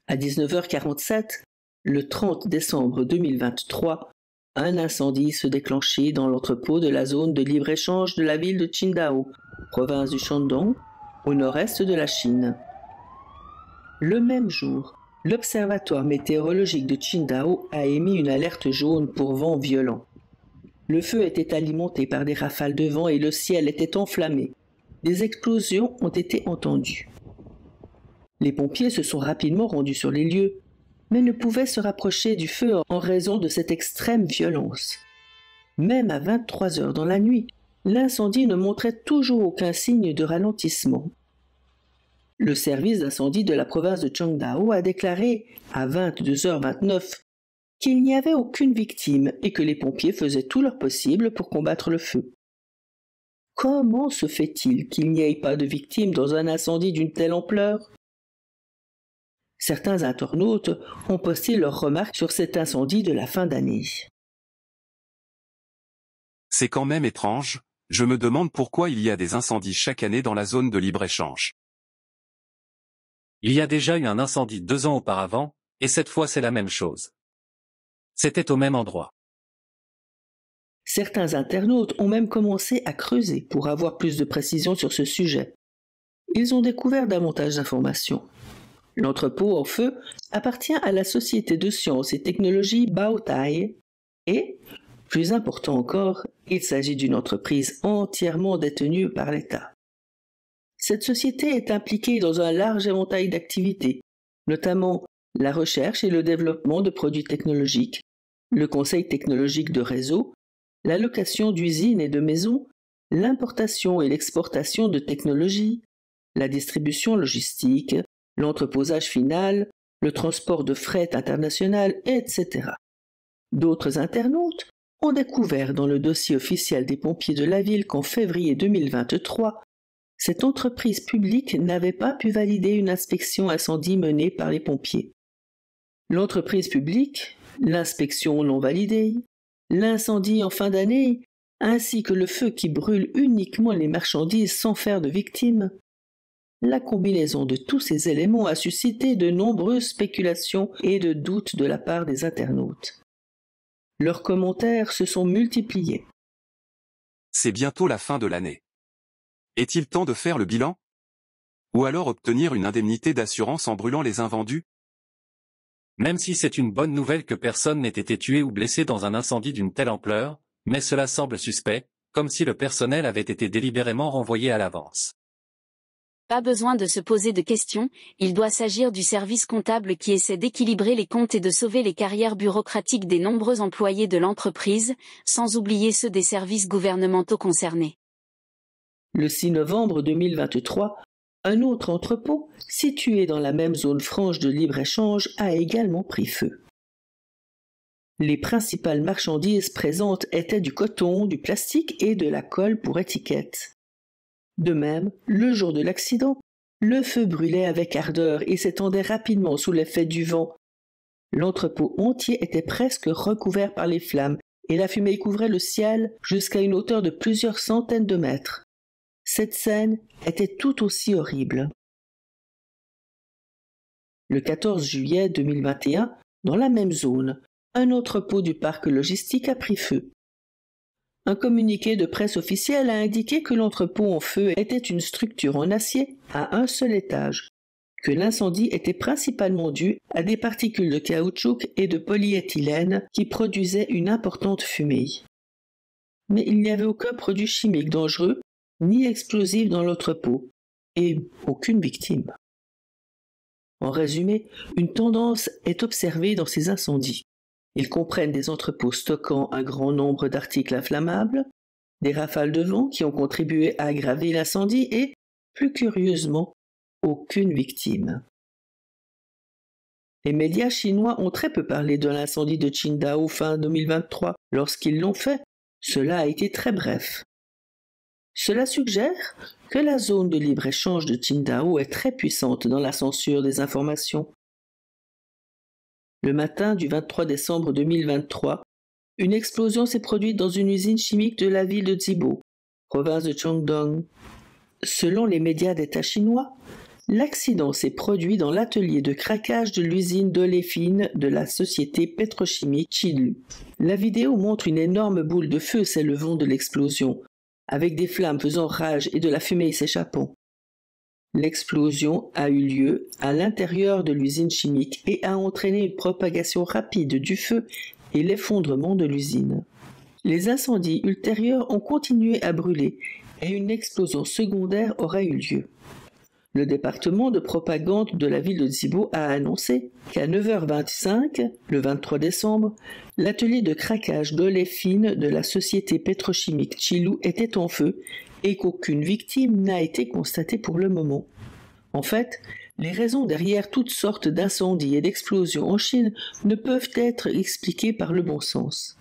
À 19h47, le 30 décembre 2023, un incendie se déclenchait dans l'entrepôt de la zone de libre-échange de la ville de Qingdao, province du Shandong, au nord-est de la Chine. Le même jour, l'Observatoire météorologique de Qingdao a émis une alerte jaune pour vent violent. Le feu était alimenté par des rafales de vent et le ciel était enflammé. Des explosions ont été entendues. Les pompiers se sont rapidement rendus sur les lieux, mais ne pouvaient se rapprocher du feu en raison de cette extrême violence. Même à 23 heures dans la nuit, l'incendie ne montrait toujours aucun signe de ralentissement. Le service d'incendie de la province de Qingdao a déclaré à 22h29 qu'il n'y avait aucune victime et que les pompiers faisaient tout leur possible pour combattre le feu. Comment se fait-il qu'il n'y ait pas de victimes dans un incendie d'une telle ampleur ? Certains internautes ont posté leurs remarques sur cet incendie de la fin d'année. C'est quand même étrange, je me demande pourquoi il y a des incendies chaque année dans la zone de libre-échange. Il y a déjà eu un incendie 2 ans auparavant, et cette fois c'est la même chose. C'était au même endroit. Certains internautes ont même commencé à creuser pour avoir plus de précisions sur ce sujet. Ils ont découvert davantage d'informations. L'entrepôt en feu appartient à la société de sciences et technologies Baotai et, plus important encore, il s'agit d'une entreprise entièrement détenue par l'État. Cette société est impliquée dans un large éventail d'activités, notamment la recherche et le développement de produits technologiques, le conseil technologique de réseau, la location d'usines et de maisons, l'importation et l'exportation de technologies, la distribution logistique, l'entreposage final, le transport de fret international, etc. D'autres internautes ont découvert dans le dossier officiel des pompiers de la ville qu'en février 2023, cette entreprise publique n'avait pas pu valider une inspection incendie menée par les pompiers. L'entreprise publique, l'inspection non validée, l'incendie en fin d'année, ainsi que le feu qui brûle uniquement les marchandises sans faire de victimes. La combinaison de tous ces éléments a suscité de nombreuses spéculations et de doutes de la part des internautes. Leurs commentaires se sont multipliés. C'est bientôt la fin de l'année. Est-il temps de faire le bilan ? Ou alors obtenir une indemnité d'assurance en brûlant les invendus ? Même si c'est une bonne nouvelle que personne n'ait été tué ou blessé dans un incendie d'une telle ampleur, mais cela semble suspect, comme si le personnel avait été délibérément renvoyé à l'avance. Pas besoin de se poser de questions, il doit s'agir du service comptable qui essaie d'équilibrer les comptes et de sauver les carrières bureaucratiques des nombreux employés de l'entreprise, sans oublier ceux des services gouvernementaux concernés. Le 6 novembre 2023, un autre entrepôt, situé dans la même zone franche de libre-échange, a également pris feu. Les principales marchandises présentes étaient du coton, du plastique et de la colle pour étiquettes. De même, le jour de l'accident, le feu brûlait avec ardeur et s'étendait rapidement sous l'effet du vent. L'entrepôt entier était presque recouvert par les flammes et la fumée couvrait le ciel jusqu'à une hauteur de plusieurs centaines de mètres. Cette scène était tout aussi horrible. Le 14 juillet 2021, dans la même zone, un autre pot du parc logistique a pris feu. Un communiqué de presse officiel a indiqué que l'entrepôt en feu était une structure en acier à un seul étage, que l'incendie était principalement dû à des particules de caoutchouc et de polyéthylène qui produisaient une importante fumée. Mais il n'y avait aucun produit chimique dangereux ni explosif dans l'entrepôt, et aucune victime. En résumé, une tendance est observée dans ces incendies. Ils comprennent des entrepôts stockant un grand nombre d'articles inflammables, des rafales de vent qui ont contribué à aggraver l'incendie et, plus curieusement, aucune victime. Les médias chinois ont très peu parlé de l'incendie de Qingdao fin 2023. Lorsqu'ils l'ont fait, cela a été très bref. Cela suggère que la zone de libre-échange de Qingdao est très puissante dans la censure des informations. Le matin du 23 décembre 2023, une explosion s'est produite dans une usine chimique de la ville de Zibo, province de Shandong. Selon les médias d'État chinois, L'accident s'est produit dans l'atelier de craquage de l'usine d'oléfine de la société pétrochimique Chilu. La vidéo montre une énorme boule de feu s'élevant de l'explosion, avec des flammes faisant rage et de la fumée s'échappant. L'explosion a eu lieu à l'intérieur de l'usine chimique et a entraîné une propagation rapide du feu et l'effondrement de l'usine. Les incendies ultérieurs ont continué à brûler et une explosion secondaire aura eu lieu. Le département de propagande de la ville de Zibo a annoncé qu'à 9h25, le 23 décembre, l'atelier de craquage d'oléfine de la société pétrochimique Chilu était en feu et qu'aucune victime n'a été constatée pour le moment. En fait, les raisons derrière toutes sortes d'incendies et d'explosions en Chine ne peuvent être expliquées par le bon sens.